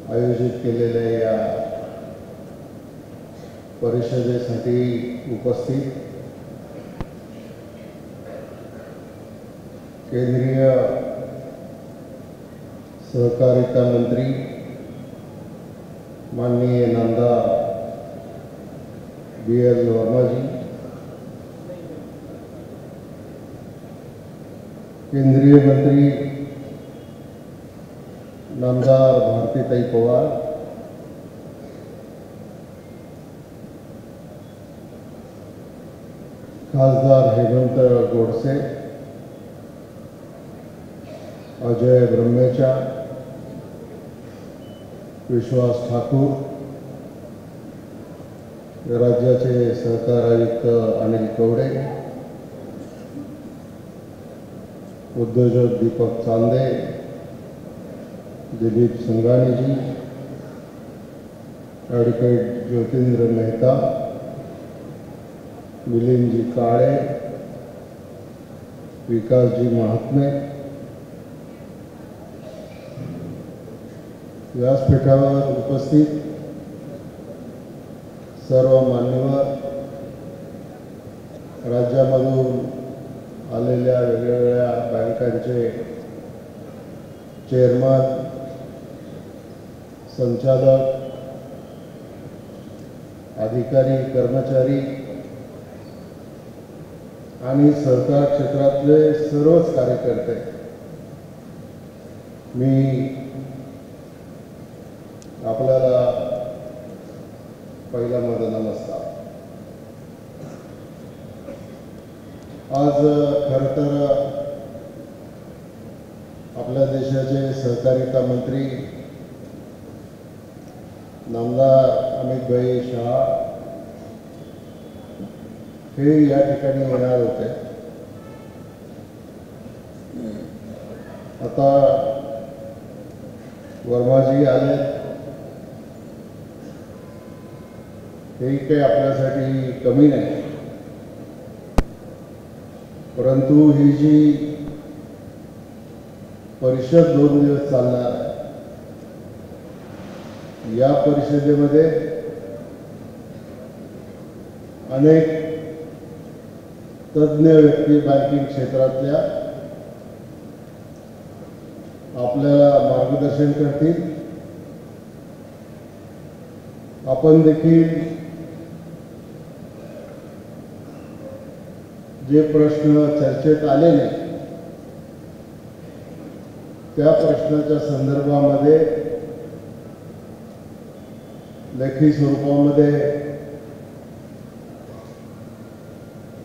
आयोजित केलेल्या या परिषदेसाठी उपस्थित केंद्रीय सहकारिता मंत्री माननीय नामदार BL वर्मा जी, केंद्रीय मंत्री नामदार भारतीताई पवार, खासदार हेमंत गोडसे, अजय ब्रह्मेचा, विश्वास ठाकूर, राज्याचे सहकार आयुक्त अनिल कवडे, उद्योजक दीपक चांदे, दिलीप संघानी जी, ॲडव्होकेट ज्योतिंद्र मेहता, मिलिंदजी काळे, विकासजी महात्मे, व्यासपीठावर उपस्थित सर्व मान्यवर, राज्यामधून आलेल्या वेगवेगळ्या बँकांचे चेअरमन, संचालक, अधिकारी, कर्मचारी आणि सहकार क्षेत्रातले सर्वच कार्यकर्ते, मी आपल्याला पहिला माझा नमस्कार. आज खरं तर आपल्या देशाचे सहकारिता मंत्री नामदार अमितभाई शहा हे या ठिकाणी येणार होते. आता वर्माजी आले, हेही काही आपल्यासाठी कमी नाही, परंतु ही जी परिषद 2 दिवस चालणार आहे, या परिषदेमध्ये अनेक तज्ञ व्यक्ती बँकिंग क्षेत्रातल्या आपल्याला मार्गदर्शन करतील. आपण देखील जे प्रश्न चर्चेत आलेले त्या प्रश्नाच्या संदर्भामध्ये लेखी स्वरूपामध्ये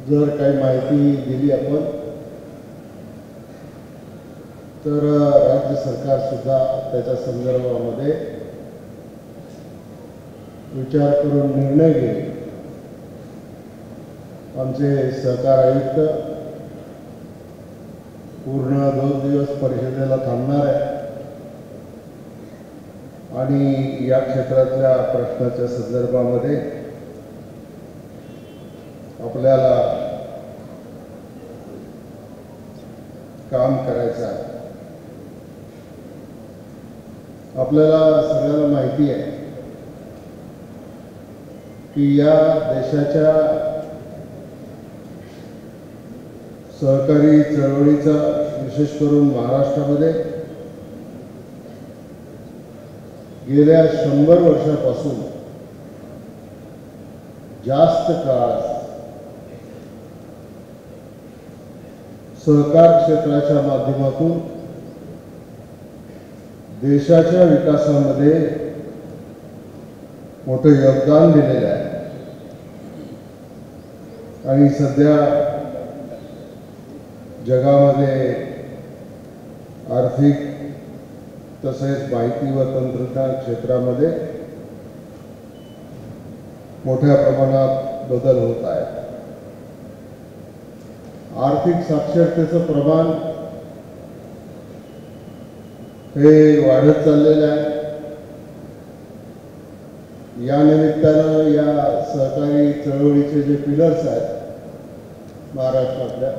जर काही माहिती दिली आपण, तर राज्य सरकार सुद्धा त्याच्या संदर्भामध्ये विचार करून निर्णय घेईल. आमचे सहकार आयुक्त पूर्ण 2 दिवस परिषदेला थांबणार आहे आणि या क्षेत्रातल्या प्रश्नाच्या संदर्भामध्ये आपल्याला काम करायचं आहे. आपल्याला सगळ्यांना माहिती आहे की या देशाच्या सहकारी चळवळीचा, विशेष करून महाराष्ट्रामध्ये गेल्या 100 वर्षापासून जास्त काळ सहकार क्षेत्राच्या माध्यमातून देशाच्या विकासामध्ये मोठं योगदान दिलेलं आहे. आणि सध्या जगामध्ये आर्थिक तसेच माहिती व तंत्रज्ञान क्षेत्रामध्ये मोठ्या प्रमाणात बदल होत आहे. आर्थिक साक्षरतेचं प्रमाण हे वाढत चाललेलं आहे. या निमित्तानं या सहकारी चळवळीचे जे पिलर्स आहेत महाराष्ट्रातल्या,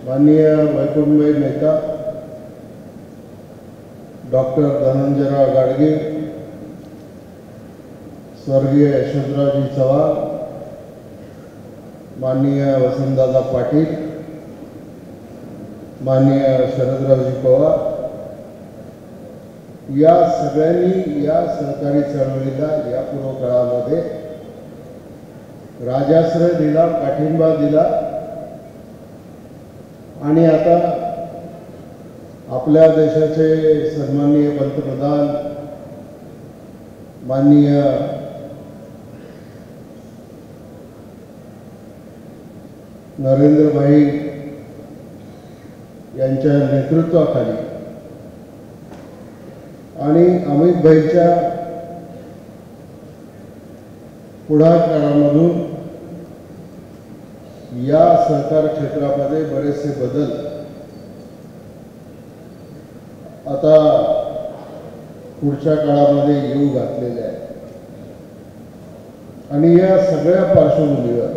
माननीय वैकुंठभाई मेहता डॉक्टर धनंजयराव गाडगे, स्वर्गीय यशवंतरावजी चव्हाण, माननीय वसंतदादा पाटील, माननीय शरदरावजी पवार या सगळ्यांनी या सहकारी चळवळीला यापूर्व काळामध्ये राजाश्रय दिला, पाठिंबा दिला आणि आता आपल्या देशाचे सन्माननीय पंतप्रधान माननीय नरेंद्रभाई यांच्या नेतृत्वाखाली आणि अमितभाईच्या पुढाकारामधून या सहकार क्षेत्रामध्ये बरेचसे बदल आता पुढच्या काळामध्ये येऊ घातलेले आहेत आणि या सगळ्या पार्श्वभूमीवर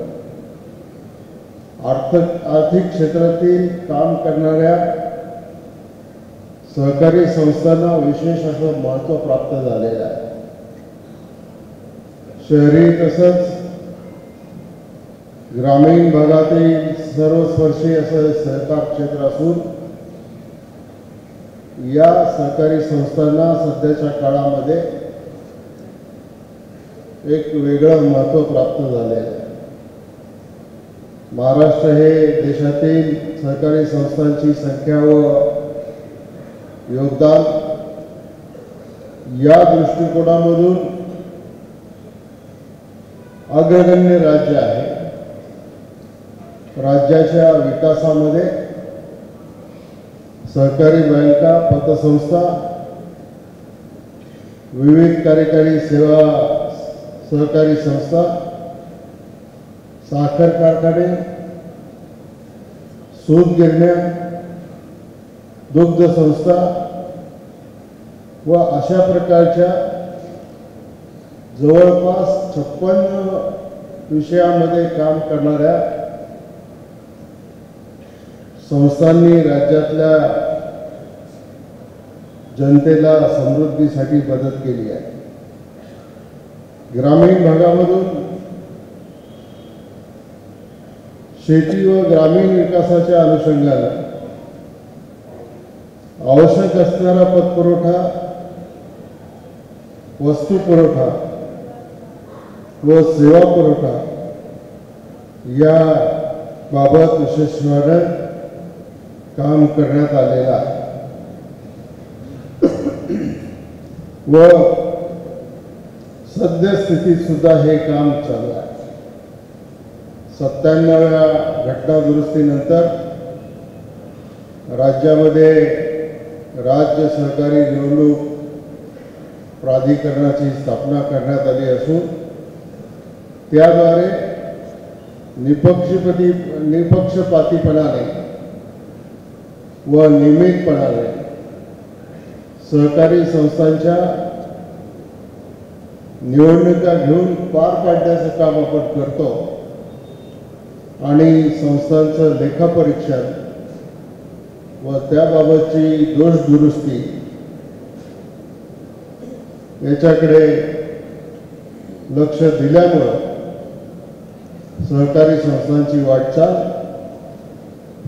आर्थिक क्षेत्रातील काम करणाऱ्या सहकारी संस्थांना विशेष असं महत्त्व प्राप्त झालेलं आहे. शहरी तसंच ग्रामीण भागातील सर्वस्पर्शी असं सहकार क्षेत्र असून या सहकारी संस्थांना सध्याच्या काळामध्ये एक वेगळं महत्त्व प्राप्त झाले आहे. महाराष्ट्र हे देशातील सहकारी संस्थांची संख्या व योगदान या दृष्टिकोनामधून अग्रगण्य राज्य आहे. राज्याच्या विकासामध्ये सहकारी बँका, पतसंस्था, विविध कार्यकारी सेवा सहकारी संस्था, साखर कारखाने, सूत गिरण्या, दुग्ध संस्था व अशा प्रकारच्या जवळपास 56 विषयामध्ये काम करणाऱ्या संस्थांनी राज्यातल्या जनतेला समृद्धीसाठी मदत केली आहे. ग्रामीण भागामधून शेती व ग्रामीण विकासाच्या अनुषंगाने आवश्यक असणारा पतपुरवठा, वस्तू पुरवठा व सेवा पुरवठा या बाबत विशेषपणे काम करण्यात आलेलं आहे व सद्यस्थितीत सुद्धा हे काम चालू आहे. 97व्या घटना दुरुस्तीनंतर राज्यामध्ये राज्य सहकारी निवडणूक प्राधिकरणाची स्थापना करण्यात आली असून त्याद्वारे निपक्षपातीपणाने व नियमितपणाने सहकारी संस्थांच्या निवडणुका घेऊन पार पाडण्याचं काम आपण करतो आणि संस्थांचं लेखापरीक्षण व त्याबाबतची दोष दुरुस्ती याच्याकडे लक्ष दिल्यामुळं सहकारी संस्थांची वाटचाल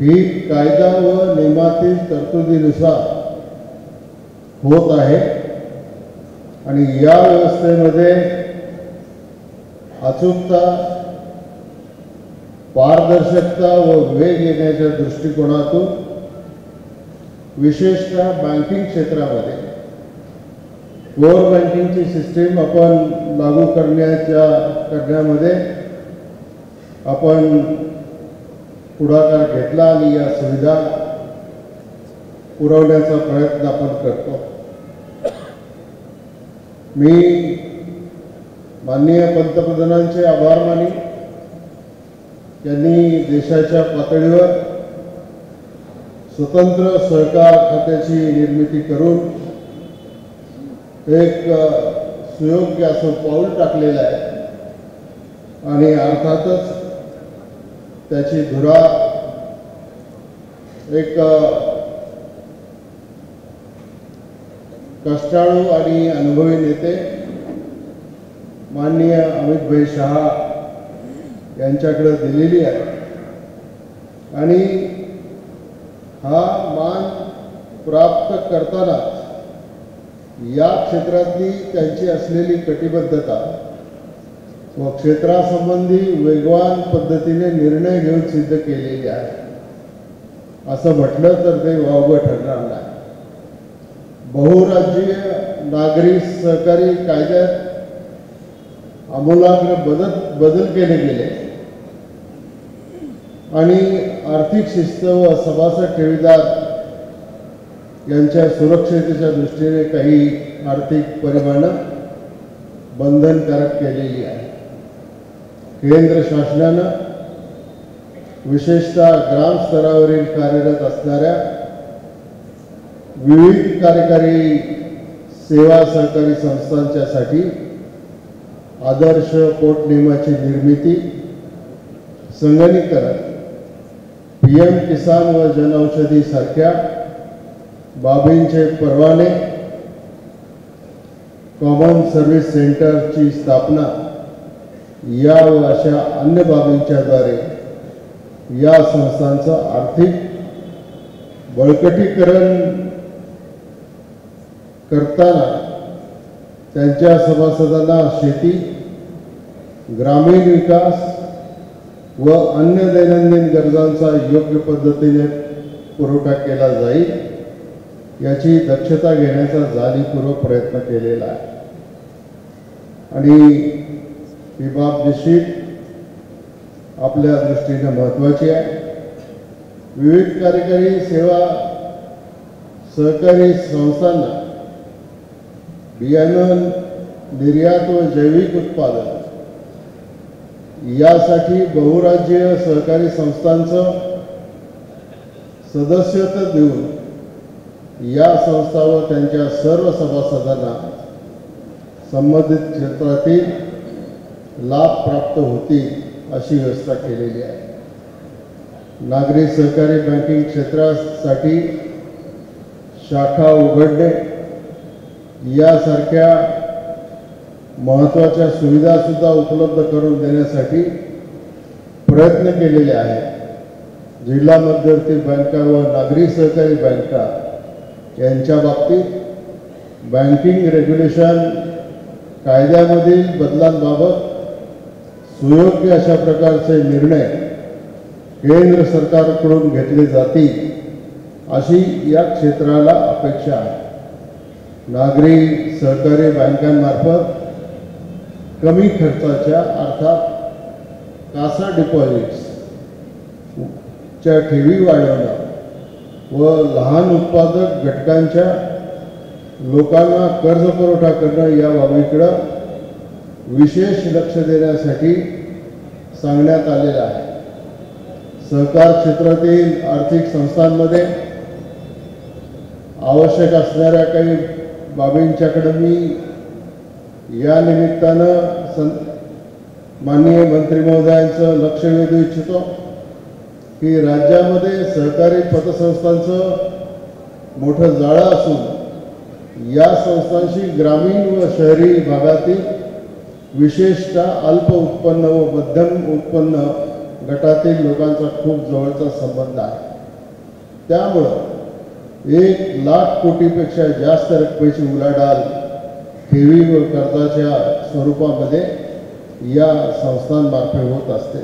ही कायदा व नियमातील तरतुदीनुसार होत आहे आणि या व्यवस्थेमध्ये अचूकता, पारदर्शकता व वेग येण्याच्या दृष्टिकोनातून विशेषतः बँकिंग क्षेत्रामध्ये कोर बँकिंगची सिस्टीम आपण लागू करण्यामध्ये आपण पुढाकार घेतला आणि या सुविधा पुरवण्याचा प्रयत्न आपण करतो. मी माननीय पंतप्रधानांचे आभार मानी यांनी देशाच्या पातळीवर स्वतंत्र सहकार खात्याची निर्मिती करून एक सुयोग्य असं पाऊल टाकलेलं आहे आणि अर्थातच त्याची धुरा एक कष्टाळू आणि अनुभवी नेते माननीय अमितभाई शहा यांच्याकडे दिलेली आहे आणि हा मान प्राप्त करताना या क्षेत्रातली त्यांची असलेली कटिबद्धता व क्षेत्रासंबंधी वेगवान पद्धतीने निर्णय घेऊन सिद्ध केलेली आहे असं म्हटलं तर ते वावगं ठरणार नाही। बहुराज्यीय नागरी सहकारी कायद्यात आमूलाग्र बदल केले गेले आणि आर्थिक शिस्त व सभासद ठेवीदार यांच्या सुरक्षिततेच्या दृष्टीने काही आर्थिक परिमाणं बंधनकारक केलेली आहे। केंद्र शासनानं विशेषतः ग्राम स्तरावरील कार्यरत असणाऱ्या विविध कार्यकारी सेवा सहकारी संस्थांच्यासाठी आदर्श पोटनियमाची निर्मिती, संगणकीकरण, PM किसान व जनऔषधी सारख्या बाबींचे परवाने, कॉमन सर्व्हिस सेंटरची स्थापना या व अशा अन्य बाबींच्याद्वारे या संस्थांचं आर्थिक बळकटीकरण करताना त्यांच्या सभासदांना शेती, ग्रामीण विकास व अन्य दैनंदिन गरजांचा योग्य पद्धतीने पुरवठा केला जाईल याची दक्षता घेण्याचा जाणीवपूर्वक प्रयत्न केलेला आहे आणि ही बाब निश्चित आपल्या दृष्टीने महत्त्वाची आहे। विविध कार्यकारी सेवा सहकारी संस्थांना बियाणं निर्यात व जैविक उत्पादन यासाठी बहुराज्यीय सहकारी संस्थांचं सदस्यत्व देऊन या संस्था व त्यांच्या सर्व सभासदांना संबंधित क्षेत्रातील लाभ प्राप्त होतील अशी व्यवस्था केलेली आहे। नागरी सहकारी बँकिंग क्षेत्रासाठी शाखा उघडणे यासारख्या महत्त्वाच्या सुविधा सुद्धा उपलब्ध करून देण्यासाठी प्रयत्न केलेले आहेत। जिल्हा मध्यवर्ती बँका व नागरी सहकारी बँका यांच्या बाबतीत बँकिंग रेग्युलेशन कायद्यामधील बदलांबाबत सुयोग्य अशा प्रकारचे निर्णय केंद्र सरकारकडून घेतले जातील अशी या क्षेत्राला अपेक्षा आहे। नागरी सहकारी बँकांमार्फत कमी खर्चाच्या अर्थात कासा डिपॉझिट्स च्या ठेवी वाढवणं व लहान उत्पादक घटकांच्या लोकांना कर्ज पुरवठा करणं या बाबीकडे विशेष लक्ष देण्यासाठी सांगण्यात आलेलं आहे। सहकार क्षेत्रातील आर्थिक संस्थांमध्ये आवश्यक असणाऱ्या काही बाबींच्याकडे मी या निमित्तानं माननीय मंत्री महोदयांचं लक्ष वेधू इच्छितो की राज्यामध्ये सहकारी पतसंस्थांचं मोठं जाळं असून या संस्थांशी ग्रामीण व शहरी भागातील विशेषतः अल्प उत्पन्न व मध्यम उत्पन्न गटातील लोकांचा खूप जवळचा संबंध आहे। त्यामुळं 1,00,000 कोटीपेक्षा जास्त रकमेची उलाढाल ठेवी व कर्जाच्या स्वरूपामध्ये या संस्थांमार्फत होत असते।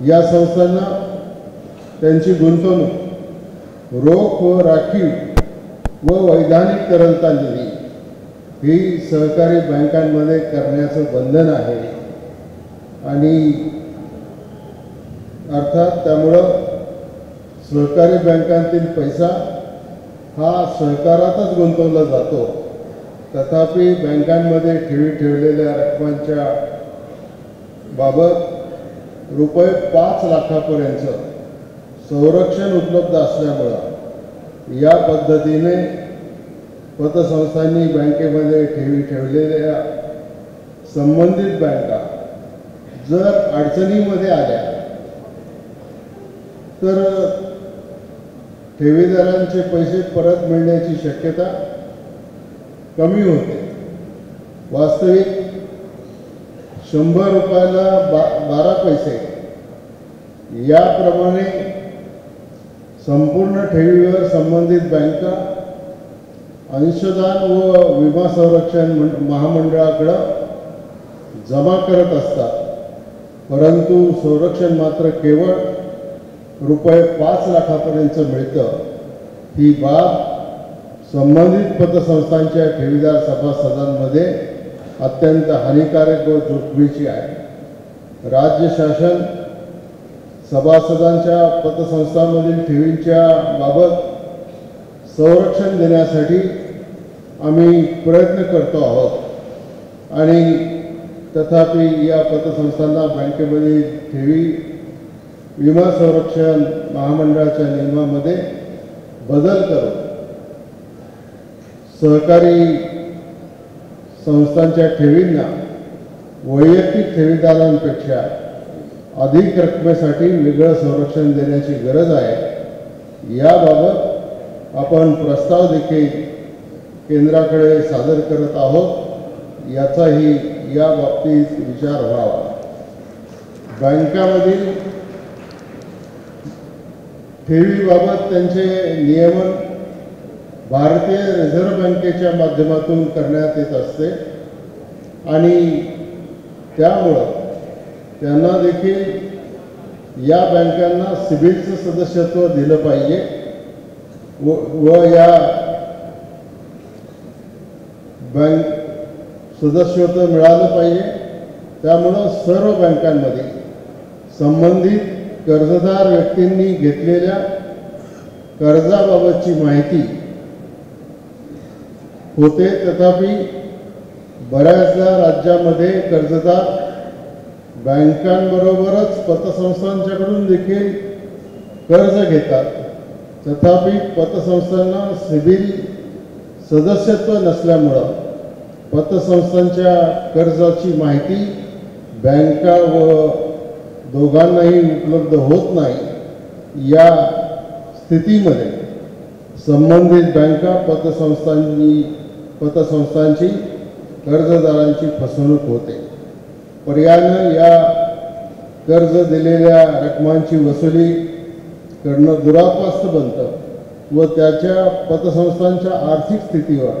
या संस्थांना त्यांची गुंतवणूक रोख व राखीव व वैधानिक तरलता निधी ही सहकारी बँकांमध्ये करण्याचं बंधन आहे आणि अर्थात त्यामुळं सहकारी बँकांतील पैसा हा सहकारातच गुंतवला जातो। तथापि बँकांमध्ये ठेवलेल्या रकमांच्या बाबत रुपये 5 लाखापर्यंत संरक्षण उपलब्ध असल्यामुळं या पद्धतीने पतसंस्थांनी बँकेमध्ये ठेवलेल्या संबंधित बँका जर अडचणीमध्ये आल्या तर ठेवीदारांचे पैसे परत मिळण्याची शक्यता कमी होते. वास्तविक 100 रुपयाला 12 पैसे याप्रमाणे संपूर्ण ठेवीवर संबंधित बँका अंशदान व विमा संरक्षण महामंडळाकडे जमा करत असतात. परंतु संरक्षण मात्र केवळ रुपये 5 लाखापर्यंत मिळतं. ही बाब संबंधित पतसंस्थांच्या ठेवीदार सभासदांमध्ये अत्यंत हानिकारक व जोखमीची आहे. राज्य शासन सभासदांच्या पतसंस्थांमधील ठेवींच्या बाबत संरक्षण देण्यासाठी आम्ही प्रयत्न करतो आहोत आणि तथापि या पतसंस्थांना बँकेमधील ठेवी विमा संरक्षण महामंडळाच्या नियमामध्ये बदल करून सहकारी संस्थांच्या ठेवींना वैयक्तिक ठेवीदारांपेक्षा अधिक रकमेसाठी वेगळं संरक्षण देण्याची गरज आहे. याबाबत आपण प्रस्ताव देखील केंद्राकडे सादर करत आहोत. याचाही या बाबतीत विचार व्हावा. बँकांमधील ठेवीबाबत त्यांचे नियमन भारतीय रिझर्व्ह बँकेच्या माध्यमातून करण्यात येत असते आणि त्यामुळं त्यांना देखील या बँकांना सिबिलचं सदस्यत्व दिलं पाहिजे व या बँक सदस्यत्व मिळालं पाहिजे. त्यामुळं सर्व बँकांमध्ये संबंधित कर्जदार व्यक्तींनी घेतलेल्या कर्जाबाबतची माहिती होते. तथापि बऱ्याचदा राज्यामध्ये कर्जदार बँकांबरोबरच पतसंस्थांच्याकडून देखील कर्ज घेतात. तथापि पतसंस्थांना सिबिल सदस्यत्व नसल्यामुळं पतसंस्थांच्या कर्जाची माहिती बँका व दोघांनाही उपलब्ध होत नाही. या स्थितीमध्ये संबंधित बँका पतसंस्थांची कर्जदारांची फसवणूक होते. पर्यायानं या कर्ज दिलेल्या रकमांची वसुली करणं दुरापास्त बनतं व त्याच्या पतसंस्थांच्या आर्थिक स्थितीवर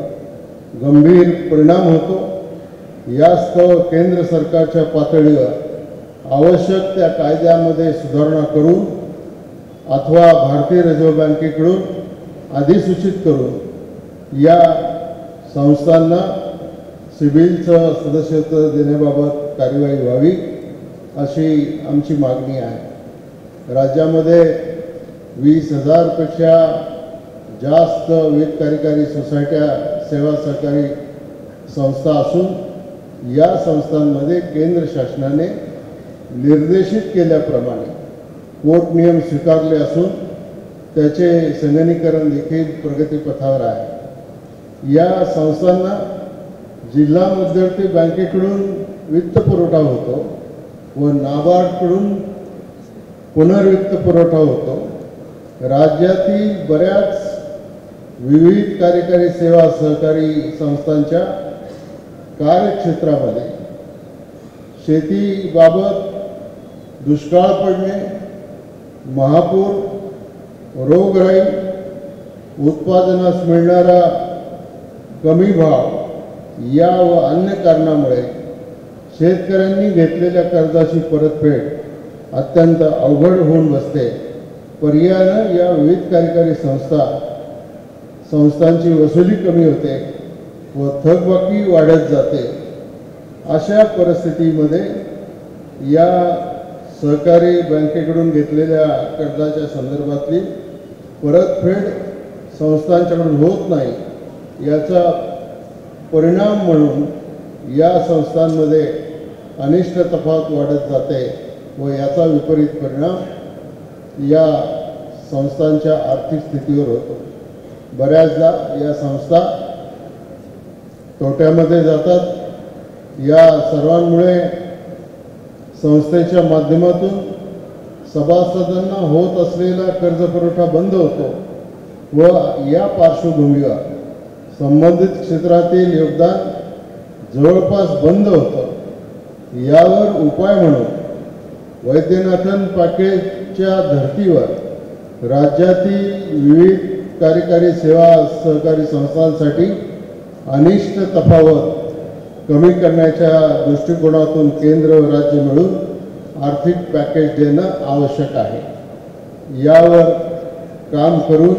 गंभीर परिणाम होतो. यास्तव केंद्र सरकारच्या पातळीवर आवश्यक त्या कायद्यामध्ये सुधारणा करून अथवा भारतीय रिझर्व्ह बँकेकडून अधिसूचित करून या संस्थांना सिबिलचं सदस्यत्व देण्याबाबत कार्यवाही व्हावी अशी आमची मागणी आहे. राज्यामध्ये 20,000 पेक्षा जास्त विविध कार्यकारी सोसायट्या सेवा सहकारी संस्था असून या संस्थांमध्ये केंद्र शासनाने निर्देशित केल्याप्रमाणे कोर्ट नियम स्वीकारले असून त्याचे संगणकीकरण देखील प्रगतीपथावर आहे. या संस्थांना जिल्हा मध्यवर्ती बँकेकडून वित्त पुरवठा होतो व नाबार्डकडून पुनर्वित्त पुरवठा होतो. राज्यातील बऱ्याच विविध कार्यकारी सेवा सहकारी संस्थांच्या कार्यक्षेत्रामध्ये शेतीबाबत दुष्काळ पडणे, महापूर, रोगराई, उत्पादनास मिळणारा कमी भाव या व अन्य कारणामुळे शेतकऱ्यांनी घेतलेल्या कर्जाची परतफेड अत्यंत अवघड होऊन बसते. पर्यायानं या विविध कार्यकारी संस्थांची वसुली कमी होते व थकबाकी वाढत जाते. अशा परिस्थितीमध्ये या सहकारी बँकेकडून घेतलेल्या कर्जाच्या संदर्भातली परतफेड संस्थांच्याकडून होत नाही. याचा परिणाम म्हणून या संस्थांमध्ये अनिष्ट तफावत वाढत जाते व याचा विपरीत परिणाम या संस्थांच्या आर्थिक स्थितीवर होतो. बऱ्याचदा या संस्था तोट्यामध्ये जातात. या सर्वांमुळे संस्थेच्या माध्यमातून सभासदांना होत असलेला कर्जपुरवठा बंद होतो व या पार्श्वभूमीवर संबंधित क्षेत्रातील योगदान जवळपास बंद होतं. यावर उपाय म्हणून वैद्यनाथन पॅकेजच्या धर्तीवर राज्यातील विविध कार्यकारी सेवा सहकारी संस्थांसाठी अनिष्ट तफावत कमी करण्याच्या दृष्टिकोनातून केंद्र व राज्य मिळून आर्थिक पॅकेज देणं आवश्यक आहे. यावर काम करून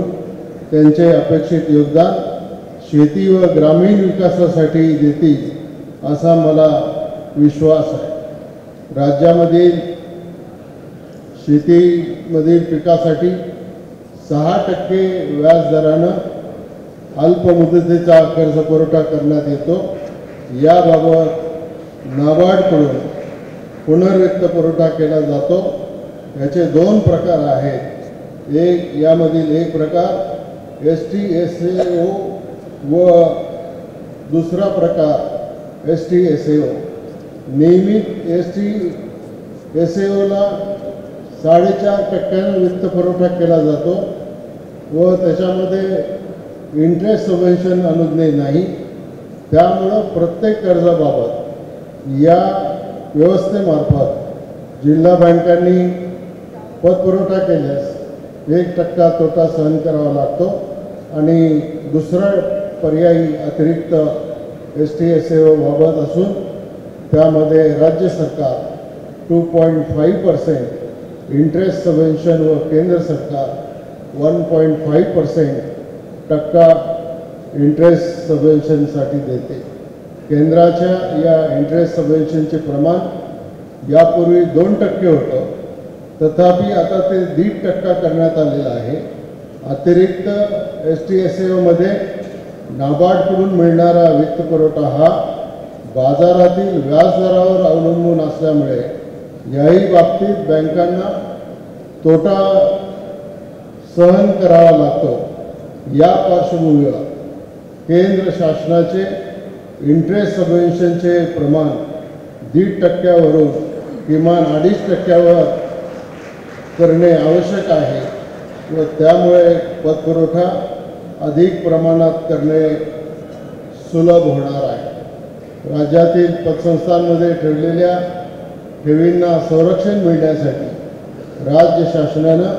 त्यांचे अपेक्षित योगदान शेती व ग्रामीण विकासासाठी देतील असा मला विश्वास आहे. राज्यामधील शेतीमधील पिकासाठी 6% व्याजदरानं अल्पमुदतीचा कर्ज पुरवठा करण्यात येतो. याबाबत नाबार्डकडून पुनर्वित्त पुरवठा केला जातो. याचे 2 प्रकार आहेत. यामधील एक प्रकार STSAO व दुसरा प्रकार STSAO. नियमित STSAOला 4.5% वित्त पुरवठा केला जातो व त्याच्यामध्ये इंटरेस्ट सबवेन्शन अनुज्ञेय नाही. त्यामुळं प्रत्येक कर्जाबाबत या व्यवस्थेमार्फत जिल्हा बँकांनी पतपुरवठा केल्यास 1% तोटा सहन करावा लागतो आणि दुसरा पर्यायी अतिरिक्त STSAO बाबत असून त्यामध्ये राज्य सरकार 2.5% इंटरेस्ट सबवेन्शन व केंद्र सरकार 1.5% इंटरेस्ट सबवेन्शनसाठी देते. केंद्राच्या या इंटरेस्ट सबवेन्शनचे प्रमाण यापूर्वी 2% होतं, तथापि आता ते 1.5% करण्यात आलेलं आहे. अतिरिक्त STSAOमध्ये नाबार्डकडून मिळणारा वित्तपुरवठा हा बाजारातील व्याजदरावर अवलंबून असल्यामुळे याही बाबतीत बँकांना तोटा सहन करावा लागतो. या पार्श्वभूमीवर केंद्र शासनाचे इंटरेस्ट सबवेन्शनचे प्रमाण 1.5% वरून किमान 2.5% करणे आवश्यक आहे व त्यामुळे पतपुरवठा अधिक प्रमाणात करणे सुलभ होणार आहे. राज्यातील पतसंस्थांमध्ये ठेवलेल्या ठेवींना संरक्षण मिळण्यासाठी राज्य शासनानं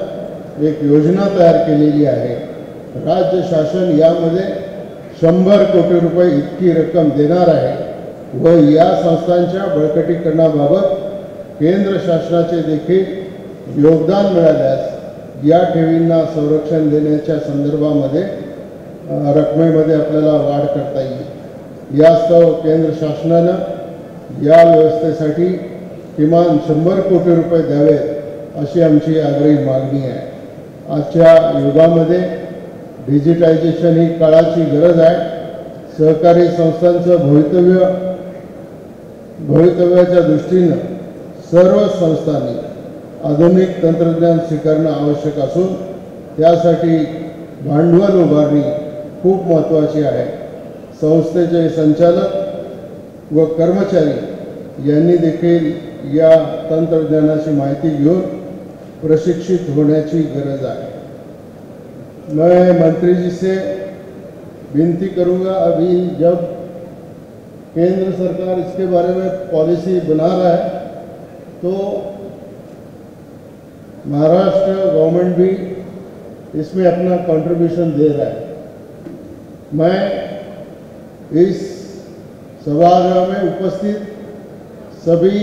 एक योजना तयार केलेली आहे. राज्य शासन यामध्ये 100 कोटी रुपये इतकी रक्कम देणार आहे व या संस्थांच्या बळकटीकरणाबाबत केंद्र शासनाचे देखील योगदान मिळाल्यास या ठेवींना संरक्षण देण्याच्या संदर्भामध्ये रकमेमध्ये आपल्याला वाढ करता येईल. यास्तव केंद्र शासनानं या व्यवस्थेसाठी किमान 100 कोटी रुपये द्यावेत अशी आमची आग्रही मागणी आहे. आजच्या युगामध्ये डिजिटायझेशन ही काळाची गरज आहे. सहकारी संस्थांचं भवितव्याच्या दृष्टीनं सर्व संस्थांनी आधुनिक तंत्रज्ञान स्वीकारणं आवश्यक असून त्यासाठी भांडवल उभारणी खूप महत्त्वाची आहे. संस्थेचे संचालक व कर्मचारी यांनी देखील या तंत्रज्ञानाची माहिती घेऊन प्रशिक्षित होण्याची गरज आहे. मैं मंत्री जी से विनती करूंगा, अभी जब केंद्र सरकार इसके बारे में पॉलिसी बना रहा है तो महाराष्ट्र गवर्नमेंट भी इसमें अपना कंट्रीब्यूशन दे रहा है. मैं इस सभागृह में उपस्थित सभी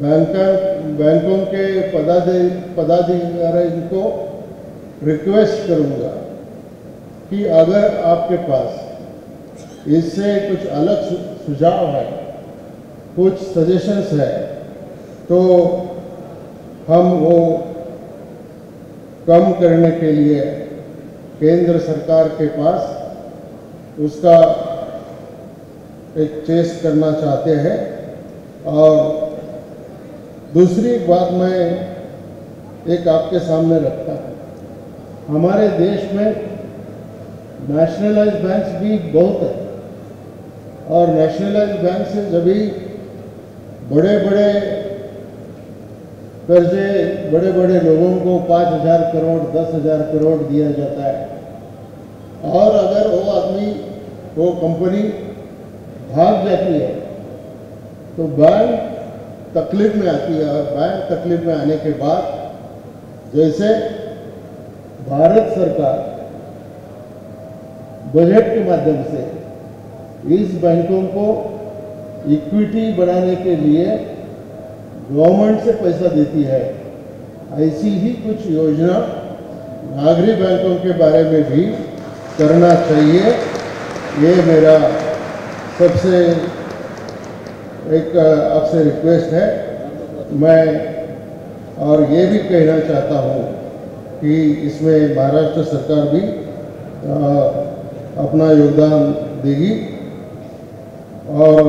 बैंकों के पदाधिकारियों को रिक्वेस्ट करूंगा कि अगर आपके पास इससे कुछ अलग सुझाव है, कुछ सजेशंस है, तो हम वो कम करने के लिए केंद्र सरकार के पास उसका एक चेस्ट करना चाहते हैं. और दूसरी बात मैं एक आपके सामने रखता हूँ. हमारे देश में नेशनलाइज बैंक्स भी बहुत है और नेशनलाइज बैंक से जब भी बड़े बड़े कर्जे बड़े बड़े लोगों को 5,000 करोड़ 10,000 करोड़ दिया जाता है और अगर वो आदमी वो कंपनी भाग जाती है तो बैंक तकलीफ में आती है, और बैंक तकलीफ में आने के बाद जैसे भारत सरकार बजट के माध्यम से इस बैंकों को इक्विटी बनाने के लिए गवर्नमेंट से पैसा देती है, ऐसी ही कुछ योजना नागरिक बैंकों के बारे में भी करना चाहिए। ये मेरा सबसे एक आपसे रिक्वेस्ट है। मैं और ये भी कहना चाहता हूँ कि इसमें महाराष्ट्र सरकार भी अपना योगदान देगी। और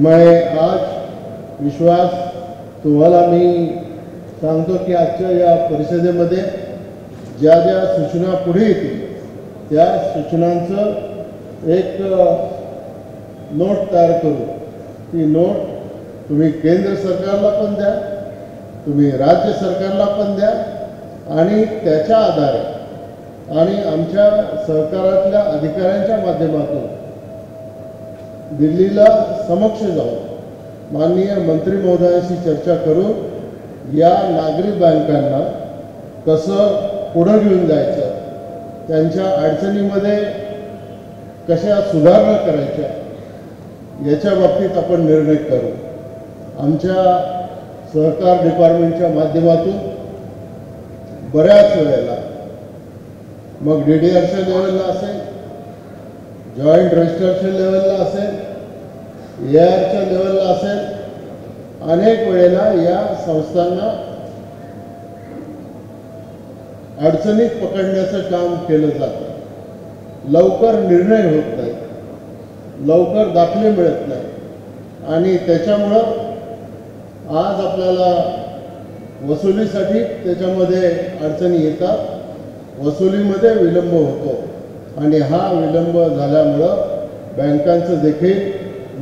मैं आज विश्वास तुम्हाला मी सांगतो की आजच्या या परिषदेमध्ये ज्या ज्या सूचना पुढे येतील त्या सूचनांचं एक नोट तयार करू। ती नोट तुम्ही केंद्र सरकारला पण द्या, तुम्ही राज्य सरकारला पण द्या, आणि त्याच्या आधारे आणि आमच्या सहकारातल्या अधिकाऱ्यांच्या माध्यमातून दिल्लीला समक्ष जाऊन माननीय मंत्री महोदयांशी चर्चा करून या नागरी बँकांना कसं पुढे घेऊन जायचं, त्यांच्या अडचणीमध्ये कशा सुधारणा करायच्या याच्या बाबतीत आपण निर्णय करू। आमच्या सहकार डिपार्टमेंटच्या माध्यमातून बऱ्याच वेळेला मग DDRच्या लेवलला असेल, जॉईंट रजिस्टरच्या लेवलला असेल, ARच्या लेवलला असेल, अनेक वेळेला या संस्थांना अडचणीत पकडण्याचं काम केलं जातं। लवकर निर्णय होत नाही, लवकर दाखले मिळत नाही, आणि त्याच्यामुळं आज आपल्याला वसुलीसाठी त्याच्यामध्ये अडचणी येतात, वसुलीमध्ये विलंब होतो, आणि हा विलंब झाल्यामुळं बँकांचं देखील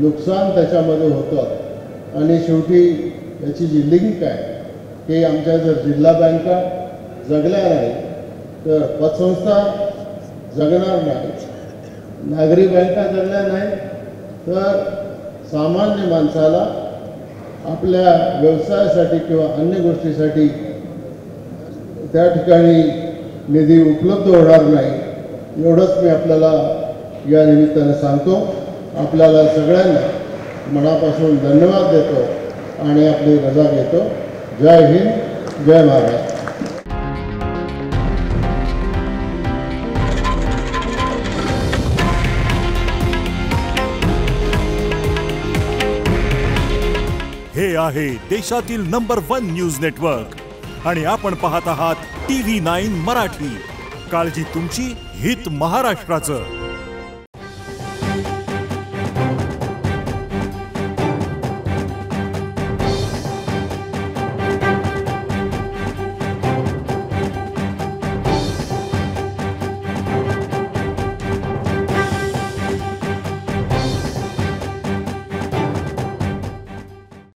नुकसान त्याच्यामध्ये होतं। आणि शेवटी याची जी लिंक आहे की आमच्या जर जिल्हा बँका जगल्या नाही तर पतसंस्था जगणार नाही, नागरी बँका जगल्या नाही तर सामान्य माणसाला आपल्या व्यवसायासाठी किंवा अन्य गोष्टीसाठी त्या ठिकाणी निधी उपलब्ध होणार नाही। एवढंच मी आपल्याला या निमित्ताने सांगतो। आपल्याला सगळ्यांना मनापासून धन्यवाद देतो आणि आपली रजा घेतो। जय हिंद, जय महाराष्ट्र। हे आहे देशातील नंबर 1 न्यूज नेटवर्क आणि आपण पाहत आहात TV9 मराठी। काळजी तुमची, हित महाराष्ट्राचं।